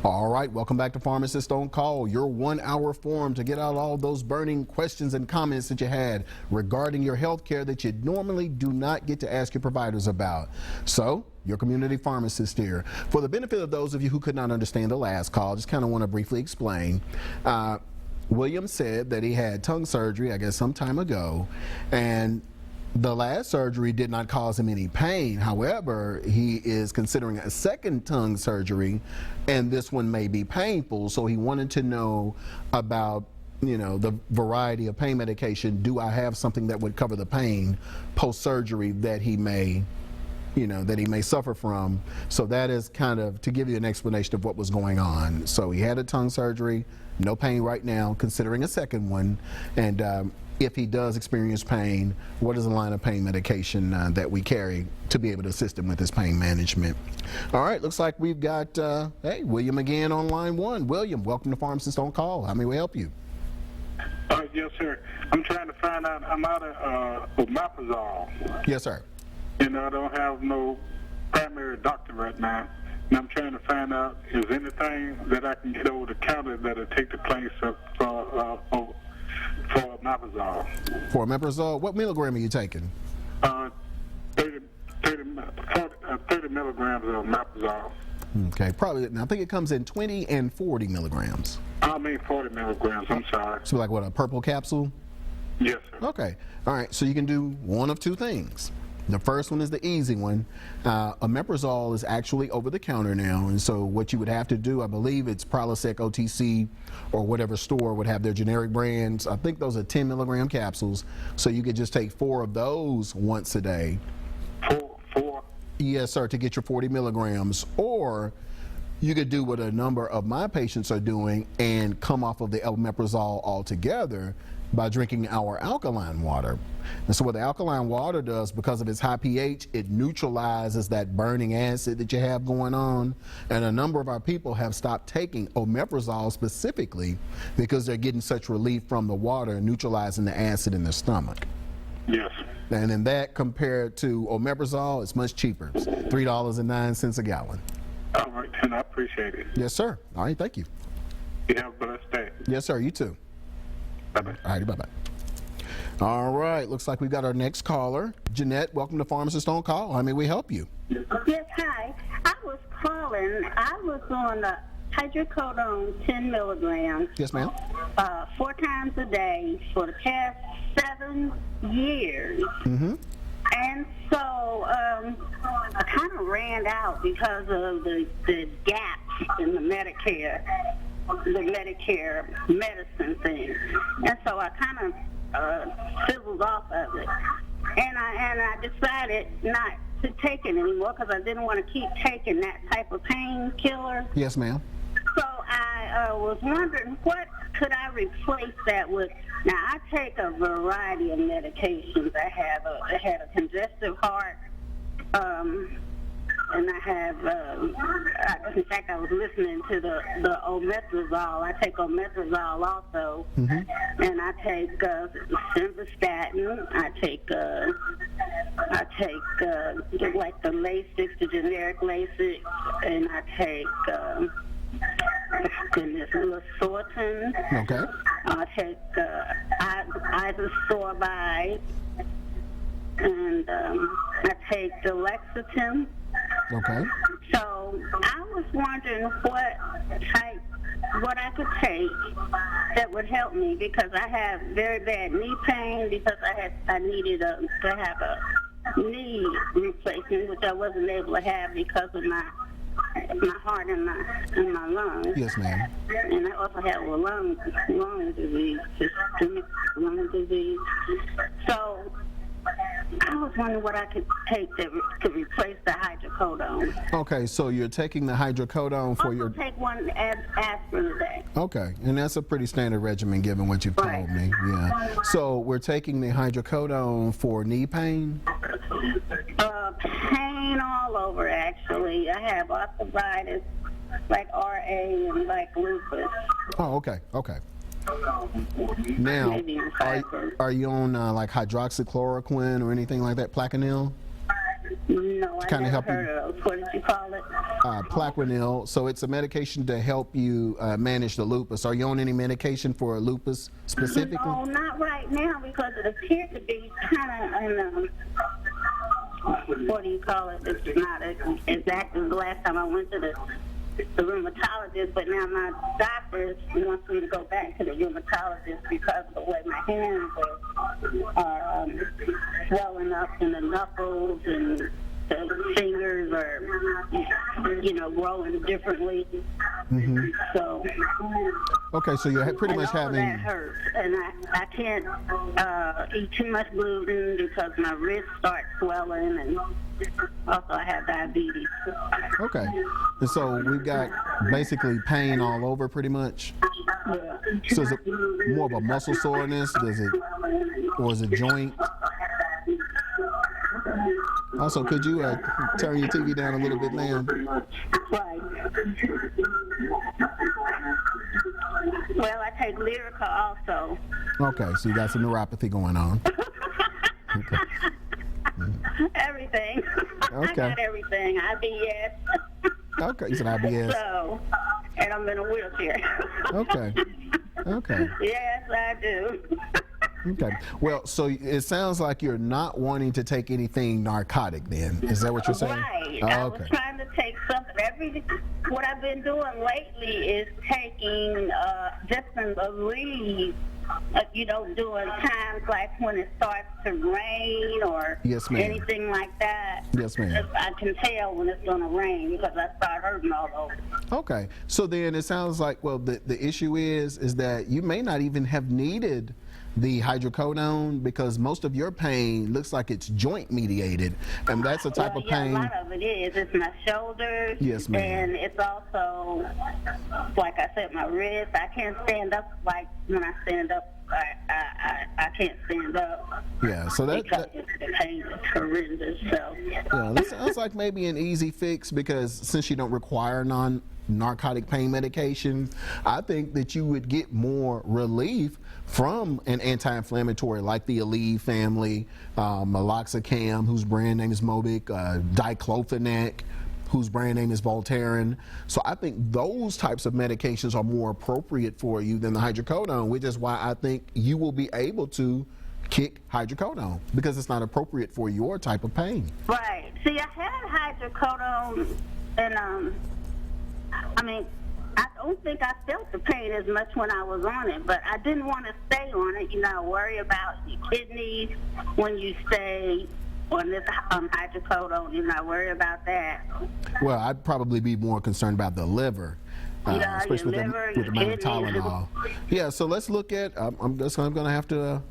All right, welcome back to Pharmacist on Call, your 1 hour forum to get out all those burning questions and comments that you had regarding your health care that you normally do not get to ask your providers about. So, your community pharmacist here. For the benefit of those of you who could not understand the last call, just kind of want to briefly explain. William said that he had tongue surgery, I guess, some time ago, and the last surgery did not cause him any pain. However, he is considering a second tongue surgery, and this one may be painful. So he wanted to know about, the variety of pain medication. Do I have something that would cover the pain post-surgery that he may, suffer from? So that is kind of to give you an explanation of what was going on. So he had a tongue surgery, no pain right now, considering a second one, and if he does experience pain, what is the line of pain medication that we carry to be able to assist him with his pain management? All right, looks like we've got, William again on line one. William, welcome to Pharmacist on Call. How may we help you? Yes, sir. I'm trying to find out, I'm out of omeprazole. Yes, sir. And I don't have no primary doctor right now. And I'm trying to find out, is anything that I can get over the counter that'll take the place of for omeprazole. For omeprazole, what milligram are you taking? 30 milligrams of omeprazole. Okay, probably. I think it comes in 20 and 40 milligrams. I mean 40 milligrams, I'm sorry. So like what, a purple capsule? Yes, sir. Okay, all right, so you can do one of two things. The first one is the easy one. Omeprazole is actually over the counter now, and so what you would have to do, I believe it's Prilosec OTC or whatever store would have their generic brands. I think those are 10 milligram capsules, so you could just take 4 of those once a day. Four? Yes, sir, to get your 40 milligrams. Or you could do what a number of my patients are doing and come off of the omeprazole altogether by drinking our alkaline water. And so what the alkaline water does, because of its high pH, it neutralizes that burning acid that you have going on. And a number of our people have stopped taking omeprazole specifically because they're getting such relief from the water neutralizing the acid in their stomach. Yes. And then that compared to omeprazole, it's much cheaper. It's $3.09 a gallon. All right, and I appreciate it. Yes, sir. All right, thank you. You have a blessed day. Yes, sir, you too. Bye-bye. All right, bye-bye. All right, looks like we've got our next caller. Jeanette, welcome to Pharmacist on Call. How may we help you? Yes, hi. I was calling. I was on the hydrocodone 10 milligrams. Yes, ma'am. 4 times a day for the past 7 years. Mm-hmm. And so I kind of ran out because of the gaps in the Medicare medicine thing. And so I kind of fizzled off of it. And I decided not to take it anymore because I didn't want to keep taking that type of painkiller. Yes, ma'am. So I was wondering, what could I replace that with? Now, I take a variety of medications. I had a congestive heart, and I have, in fact, I was listening to the omeprazole. I take omeprazole also, Mm-hmm. and I take simvastatin. I take like the Lasix, the generic Lasix, and I take Losartan. Okay. I take isosorbide, and I take the Lexington. Okay. So I was wondering what I could take that would help me, because I have very bad knee pain because I needed to have a knee replacement, which I wasn't able to have because of my heart and my lungs. Yes, ma'am. And I also have a lung disease, systemic lung disease. So I was wondering what I could take that could replace the hydrocodone. Okay, so you're taking the hydrocodone for your... take one aspirin a day. Okay, and that's a pretty standard regimen given what you've told me. Yeah. So we're taking the hydrocodone for knee pain? Pain all over, actually. I have arthritis, like RA and like lupus. Oh, okay. Now, are you on like hydroxychloroquine or anything like that, Plaquenil? No, I kinda never help you- heard of those. What did you call it? Plaquenil. So it's a medication to help you manage the lupus. Are you on any medication for lupus specifically? No, not right now because it appeared to be kind of what do you call it? It's not exactly the last time I went to the rheumatologist, but now my doctor wants me to go back to the rheumatologist because of the way my hands are swelling up in the knuckles and the fingers are, growing differently. Mm-hmm. So. Okay, so you're pretty much all having. That hurts, and I can't eat too much gluten because my wrists start swelling, and also I have diabetes. Okay, and so we've got basically pain all over pretty much. Yeah. So is it more of a muscle soreness? Or is it joint? Also, could you turn your TV down a little bit, ma'am? Right. Well, I take Lyrica also. Okay, so you got some neuropathy going on. Okay. Everything. Okay. I got everything. IBS. Okay, you said IBS. So, and I'm in a wheelchair. Okay. Okay. Yes, I do. Okay. Well, so it sounds like you're not wanting to take anything narcotic then. Is that what you're saying? Right. Oh, I okay. was trying to take something. What I've been doing lately is taking different relief, doing times like when it starts to rain or Yes, ma'am. anything like that. Yes, ma'am. I can tell when it's going to rain because I start hurting all over. Okay. So then it sounds like, well, the issue is that you may not even have needed the hydrocodone because most of your pain looks like it's joint mediated, and that's the type of pain. A lot of it is. It's my shoulders. Yes, ma'am. And it's also, like I said, my wrist. I can't stand up. Like when I stand up, I can't stand up. Yeah. So The pain is horrendous. So. Yeah, this sounds like maybe an easy fix because since you don't require non-narcotic pain medication, I think that you would get more relief from an anti-inflammatory like the Aleve family, meloxicam, whose brand name is Mobic, diclofenac, whose brand name is Voltaren. So I think those types of medications are more appropriate for you than the hydrocodone, which is why I think you will be able to kick hydrocodone because it's not appropriate for your type of pain. Right. See, I had hydrocodone, and I don't think I felt the pain as much when I was on it, but I didn't want to stay on it. I worry about your kidneys when you stay on this hydrocodone. I worry about that. Well, I'd probably be more concerned about the liver. Especially your liver, with the amount of kidneys. Tylenol. Yeah, so let's look at, I'm going to have to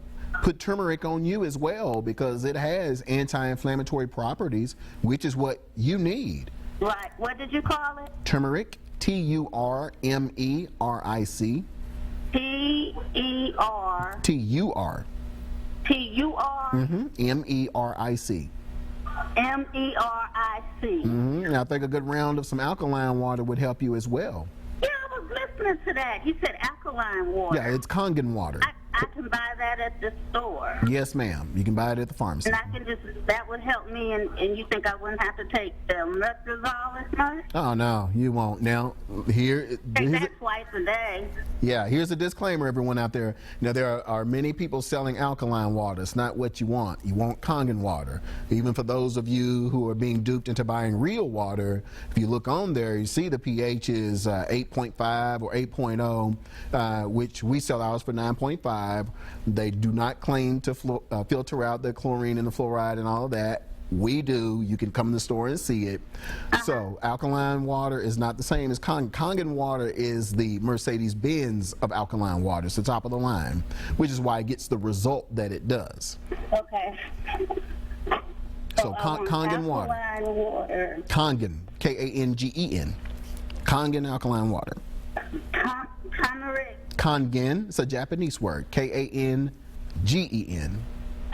put turmeric on you as well because it has anti-inflammatory properties, which is what you need. Right. What did you call it? Turmeric, Turmeric. T-E-R. T-U-R. T-U-R. M-E-R-I-C. M-E-R-I-C. And I think a good round of some alkaline water would help you as well. Yeah, I was listening to that. You said alkaline water. Yeah, it's Kangen water. I can buy that at the store. Yes, ma'am. You can buy it at the pharmacy. And I can that would help me, and you think I wouldn't have to take the omeprazole as much? Oh, no, you won't. Now, Take that twice a day. Yeah, here's a disclaimer, everyone out there. Now, there are many people selling alkaline water. It's not what you want. You want Kangen water. Even for those of you who are being duped into buying real water, if you look on there, you see the pH is 8.5 or 8.0, which we sell ours for 9.5. They do not claim to filter out the chlorine and the fluoride and all of that. We do. You can come in the store and see it. So alkaline water is not the same as Kangen water is the Mercedes-Benz of alkaline water. It's the top of the line, which is why it gets the result that it does. Okay. So Kangen water. Kangen, K-A-N-G-E-N. Kangen alkaline water. Turmeric. Kangen, it's a Japanese word. K-A-N-G-E-N.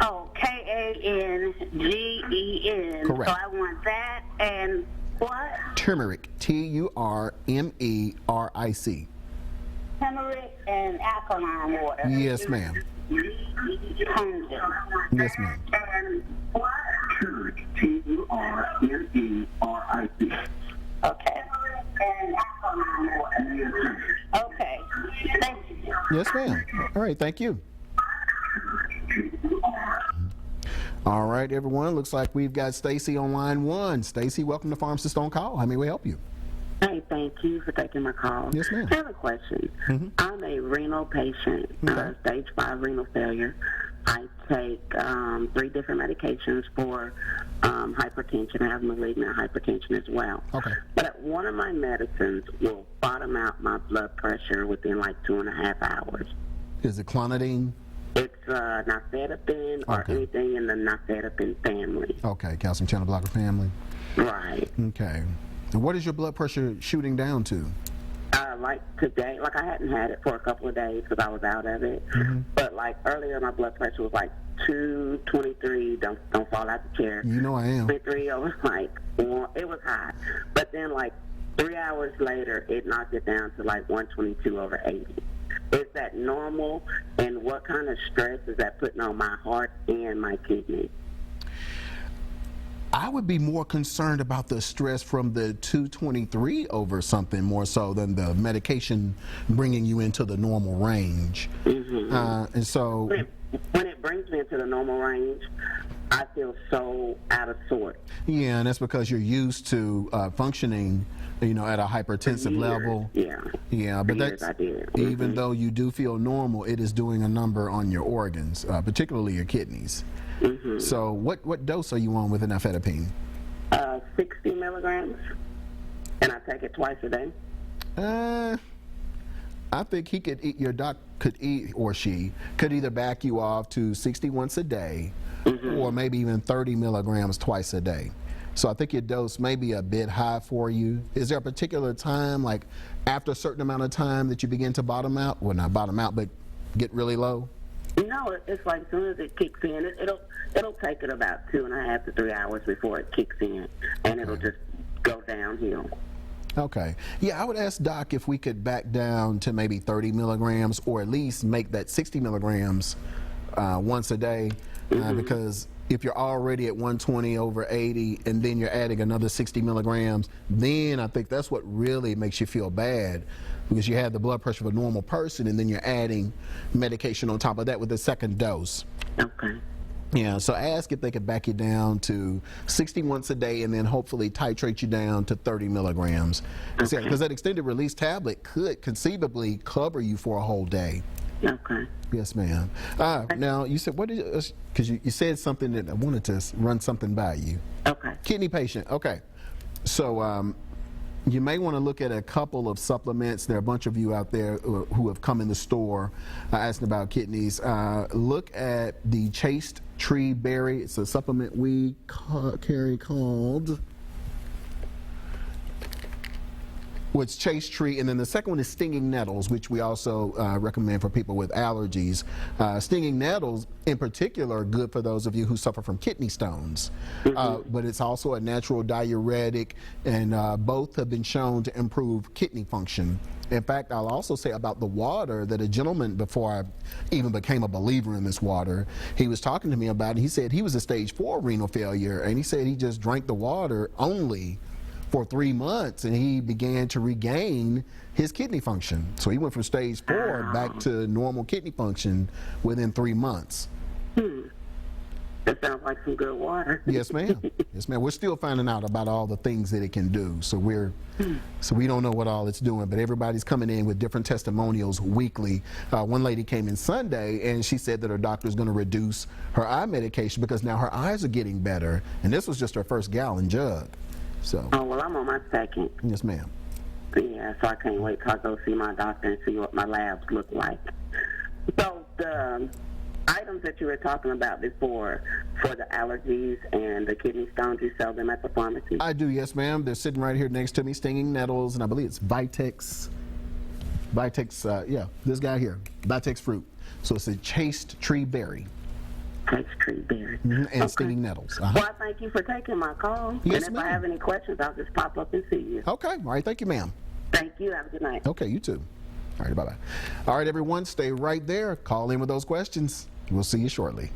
Oh, K-A-N-G-E-N. Correct. So I want that and what? Turmeric, T-U-R-M-E-R-I-C. Turmeric and alkaline water. Yes, ma'am. Kangen. Yes, ma'am. And what? Turd, T-U-R-N-E-R-I-C. Okay. Okay. Thank you. Yes, ma'am. All right, thank you. All right, everyone. Looks like we've got Stacy on line 1. Stacy, welcome to Pharmacist on Call. How may we help you? Hey, thank you for taking my call. Yes, ma'am. I have a question. I'm a renal patient, stage 5 renal failure. I take 3 different medications for hypertension. I have malignant hypertension as well. Okay. But one of my medicines will bottom out my blood pressure within like 2.5 hours. Is it clonidine? It's nifedipine or Okay. anything in the nifedipine family. Okay, calcium channel blocker family. Right. Okay. And what is your blood pressure shooting down to? Like today, like I hadn't had it for a couple of days because I was out of it. But like earlier, my blood pressure was like 223. Don't fall out the chair. You know I am. 23 over like it was high. But then like 3 hours later, it knocked it down to like 122 over 80. Is that normal? And what kind of stress is that putting on my heart and my kidney? I would be more concerned about the stress from the 223 over something more so than the medication bringing you into the normal range. And so When it brings me into the normal range, I feel so out of sort. yeah, and that's because you're used to functioning, at a hypertensive level. Yeah, but years that's I did. even though you do feel normal, it is doing a number on your organs, particularly your kidneys. So what dose are you on with nifedipine? 60 milligrams, and I take it twice a day. I think your doc could or she could either back you off to 60 once a day, or maybe even 30 milligrams twice a day. So I think your dose may be a bit high for you. Is there a particular time, like after a certain amount of time, that you begin to bottom out? Well, not bottom out, but get really low? No, it's like as soon as it kicks in, it'll take it about 2.5 to 3 hours before it kicks in, and it'll just go downhill. Okay. Yeah, I would ask Doc if we could back down to maybe 30 milligrams or at least make that 60 milligrams once a day because if you're already at 120 over 80 and then you're adding another 60 milligrams, then I think that's what really makes you feel bad because you have the blood pressure of a normal person and then you're adding medication on top of that with the second dose. Okay. Yeah, so ask if they could back you down to 60 once a day and then hopefully titrate you down to 30 milligrams. Because that extended release tablet could conceivably cover you for a whole day. Okay. Yes, ma'am. Now, you said, because you said something that I wanted to run something by you. Okay. Kidney patient, okay. So you may want to look at a couple of supplements. There are a bunch of you out there who have come in the store asking about kidneys. Look at the Chaste Tree Berry. It's a supplement we carry called... It's Chaste Tree, and then the second one is Stinging Nettles, which we also recommend for people with allergies. Stinging Nettles, in particular, are good for those of you who suffer from kidney stones. But it's also a natural diuretic, and both have been shown to improve kidney function. In fact, I'll also say about the water that a gentleman, before I even became a believer in this water, he was talking to me about it. He said he was a stage 4 renal failure, and he said he just drank the water only for 3 months and he began to regain his kidney function. So he went from stage 4 back to normal kidney function within 3 months. That sounds like some good water. Yes, ma'am. Yes, ma'am. We're still finding out about all the things that it can do. So we don't know what all it's doing, but everybody's coming in with different testimonials weekly. One lady came in Sunday and she said that her doctor is going to reduce her eye medication because now her eyes are getting better. And this was just her first gallon jug. So. Oh, well, I'm on my second. Yes, ma'am. Yeah, so I can't wait till I go see my doctor and see what my labs look like. So the items that you were talking about before for the allergies and the kidney stones, you sell them at the pharmacy? I do, yes, ma'am. They're sitting right here next to me, Stinging Nettles, and I believe it's Vitex, this guy here, Vitex Fruit. So it's a Chaste Tree Berry. Chaste Tree Berry. And Stinging Nettles. Well, I thank you for taking my call. Yes, and if ma'am. I have any questions, I'll just pop up and see you. Okay, all right, thank you, ma'am. Thank you. Have a good night. Okay, you too. All right, bye-bye. All right, everyone, stay right there. Call in with those questions. We'll see you shortly.